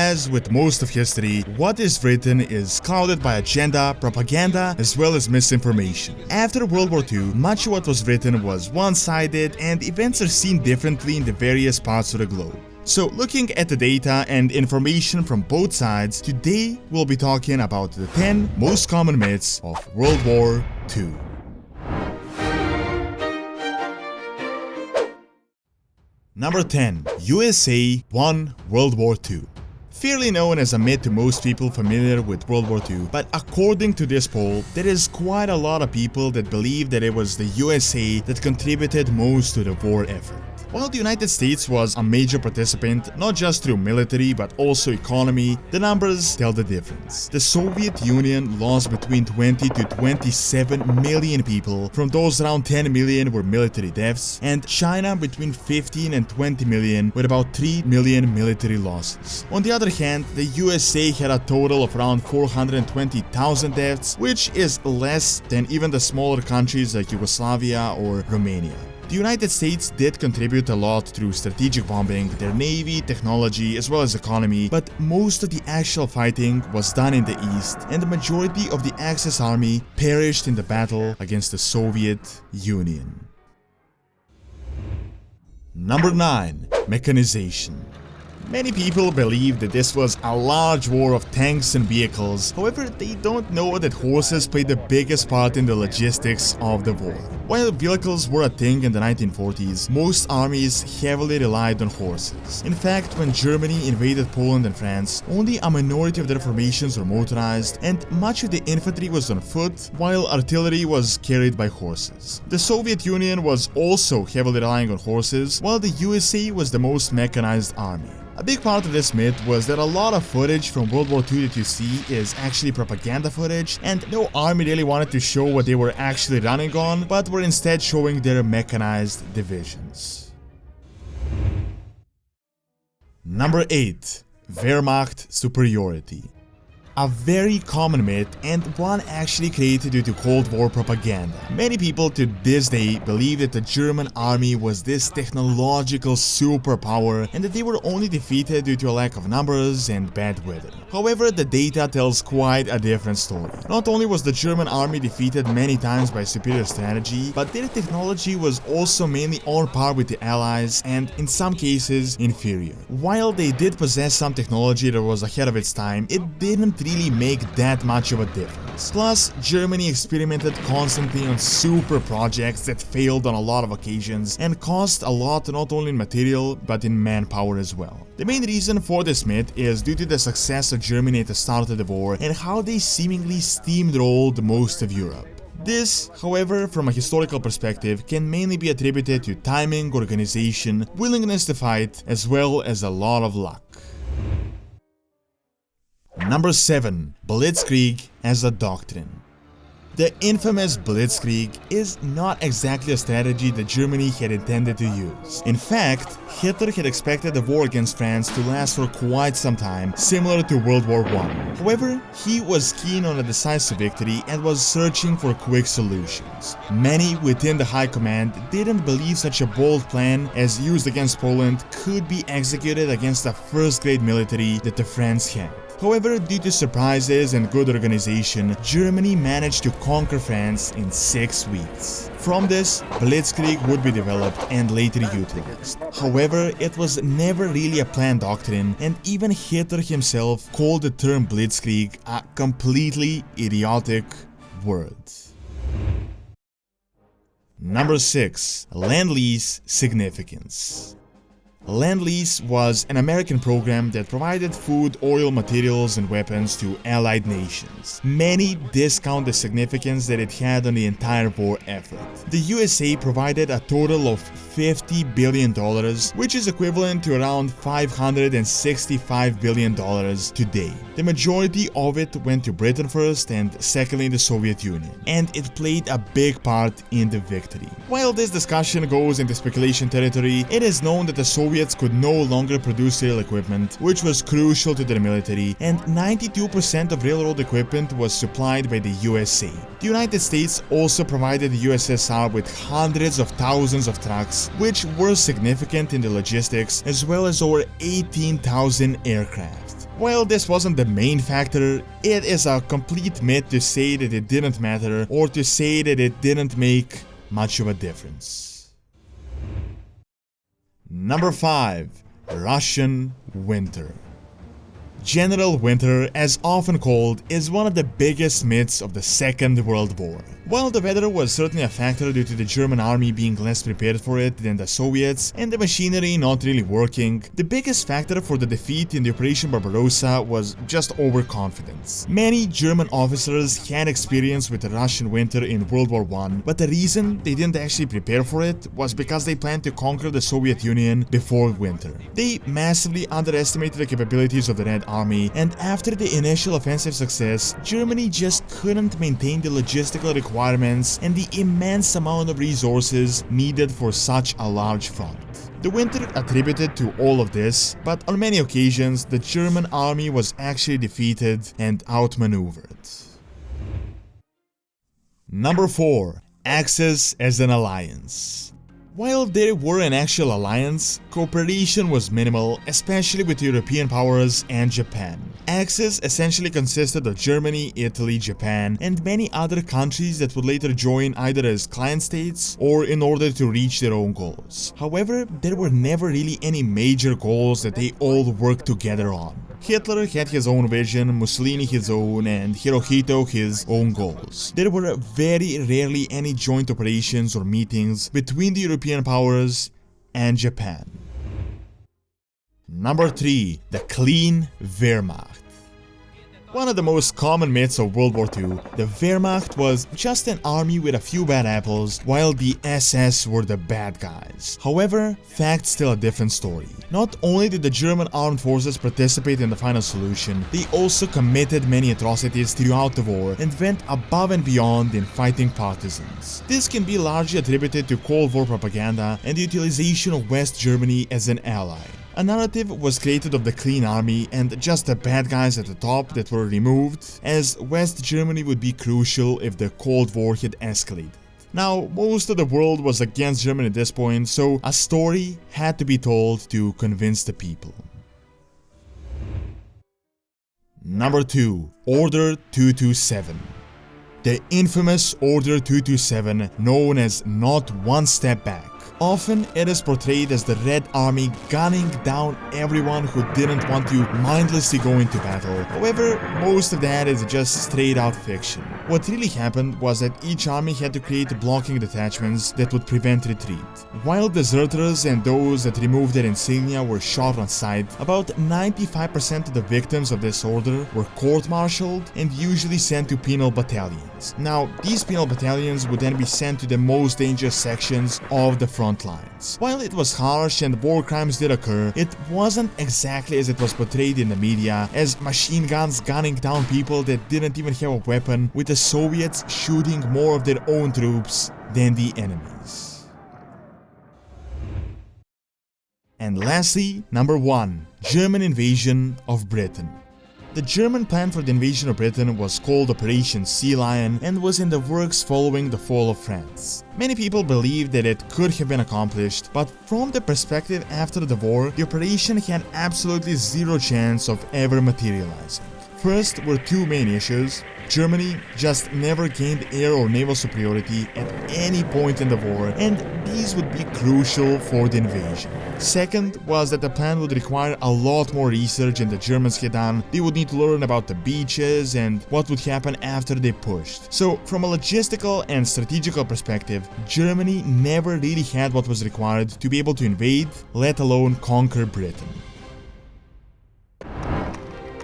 as with most of history, what is written is clouded by agenda, propaganda, as well as misinformation. After World War II, much of what was written was one-sided, and events are seen differently in the various parts of the globe. So, looking at the data and information from both sides, today we'll be talking about the 10 most common myths of World War II. Number 10. USA won World War II. Fairly known as a myth to most people familiar with World War II, but according to this poll, there is quite a lot of people that believe that it was the USA that contributed most to the war effort. While the United States was a major participant, not just through military but also economy, the numbers tell the difference. The Soviet Union lost between 20 to 27 million people, from those around 10 million were military deaths, and China between 15 and 20 million with about 3 million military losses. On the other hand, the USA had a total of around 420,000 deaths, which is less than even the smaller countries like Yugoslavia or Romania. The United States did contribute a lot through strategic bombing, their navy, technology, as well as economy, but most of the actual fighting was done in the East, and the majority of the Axis army perished in the battle against the Soviet Union. Number 9. Mechanization. Many people believe that this was a large war of tanks and vehicles, however they don't know that horses played the biggest part in the logistics of the war. While vehicles were a thing in the 1940s, most armies heavily relied on horses. In fact, when Germany invaded Poland and France, only a minority of their formations were motorized, and much of the infantry was on foot, while artillery was carried by horses. The Soviet Union was also heavily relying on horses, while the USA was the most mechanized army. A big part of this myth was that a lot of footage from World War II that you see is actually propaganda footage, and no army really wanted to show what they were actually running on, but were instead showing their mechanized divisions. Number 8. Wehrmacht superiority. A very common myth, and one actually created due to Cold War propaganda. Many people to this day believe that the German army was this technological superpower and that they were only defeated due to a lack of numbers and bad weather. However, the data tells quite a different story. Not only was the German army defeated many times by superior strategy, but their technology was also mainly on par with the Allies and, in some cases, inferior. While they did possess some technology that was ahead of its time, it didn't really make that much of a difference. Plus, Germany experimented constantly on super projects that failed on a lot of occasions and cost a lot not only in material but in manpower as well. The main reason for this myth is due to the success of Germany at the start of the war and how they seemingly steamrolled most of Europe. This, however, from a historical perspective, can mainly be attributed to timing, organization, willingness to fight, as well as a lot of luck. Number 7. Blitzkrieg as a doctrine. The infamous Blitzkrieg is not exactly a strategy that Germany had intended to use. In fact, Hitler had expected the war against France to last for quite some time, similar to World War I. However, he was keen on a decisive victory and was searching for quick solutions. Many within the high command didn't believe such a bold plan as used against Poland could be executed against a first-grade military that the French had. However, due to surprises and good organization, Germany managed to conquer France in 6 weeks. From this, Blitzkrieg would be developed and later utilized. However, it was never really a planned doctrine, and even Hitler himself called the term Blitzkrieg a completely idiotic word. Number 6. Lend-Lease significance. Lend-Lease was an American program that provided food, oil, materials, and weapons to allied nations. Many discount the significance that it had on the entire war effort. The USA provided a total of $50 billion, which is equivalent to around $565 billion today. The majority of it went to Britain first and secondly the Soviet Union, and it played a big part in the victory. While this discussion goes into speculation territory, it is known that the Soviets could no longer produce rail equipment, which was crucial to their military, and 92% of railroad equipment was supplied by the USA. The United States also provided the USSR with hundreds of thousands of trucks, which were significant in the logistics, as well as over 18,000 aircraft. While this wasn't the main factor, it is a complete myth to say that it didn't matter or to say that it didn't make much of a difference. Number 5. Russian Winter. General Winter, as often called, is one of the biggest myths of the Second World War. While the weather was certainly a factor due to the German army being less prepared for it than the Soviets and the machinery not really working, the biggest factor for the defeat in the Operation Barbarossa was just overconfidence. Many German officers had experience with the Russian Winter in World War I, but the reason they didn't actually prepare for it was because they planned to conquer the Soviet Union before winter. They massively underestimated the capabilities of the Red Army, and after the initial offensive success, Germany just couldn't maintain the logistical requirements and the immense amount of resources needed for such a large front. The winter attributed to all of this, but on many occasions the German army was actually defeated and outmaneuvered. Number 4. Axis as an alliance. While there were an actual alliance, cooperation was minimal, especially with European powers and Japan. Axis essentially consisted of Germany, Italy, Japan, and many other countries that would later join either as client states or in order to reach their own goals. However, there were never really any major goals that they all worked together on. Hitler had his own vision, Mussolini his own, and Hirohito his own goals. There were very rarely any joint operations or meetings between the European powers and Japan. Number 3. The Clean Wehrmacht. One of the most common myths of World War II, the Wehrmacht was just an army with a few bad apples, while the SS were the bad guys. However, facts tell a different story. Not only did the German armed forces participate in the final solution, they also committed many atrocities throughout the war and went above and beyond in fighting partisans. This can be largely attributed to Cold War propaganda and the utilization of West Germany as an ally. A narrative was created of the clean army and just the bad guys at the top that were removed, as West Germany would be crucial if the Cold War had escalated. Now, most of the world was against Germany at this point, so a story had to be told to convince the people. Number 2. Order 227. The infamous Order 227, known as Not One Step Back. Often it is portrayed as the Red Army gunning down everyone who didn't want to mindlessly go into battle. However, most of that is just straight out fiction. What really happened was that each army had to create blocking detachments that would prevent retreat. While deserters and those that removed their insignia were shot on sight, about 95% of the victims of this order were court-martialed and usually sent to penal battalions. Now, these penal battalions would then be sent to the most dangerous sections of the front lines. While it was harsh and war crimes did occur, it wasn't exactly as it was portrayed in the media, as machine guns gunning down people that didn't even have a weapon, with the Soviets shooting more of their own troops than the enemies. And lastly, number 1. German invasion of Britain. The German plan for the invasion of Britain was called Operation Sealion and was in the works following the fall of France. Many people believe that it could have been accomplished, but from the perspective after the war, the operation had absolutely zero chance of ever materializing. First were two main issues. Germany just never gained air or naval superiority at any point in the war, and these would be crucial for the invasion. Second was that the plan would require a lot more research than the Germans had done. They would need to learn about the beaches and what would happen after they pushed. So, from a logistical and strategical perspective, Germany never really had what was required to be able to invade, let alone conquer Britain.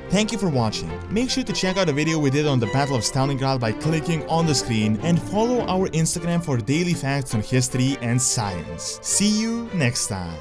Thank you for watching. Make sure to check out the video we did on the Battle of Stalingrad by clicking on the screen, and follow our Instagram for daily facts on history and science. See you next time.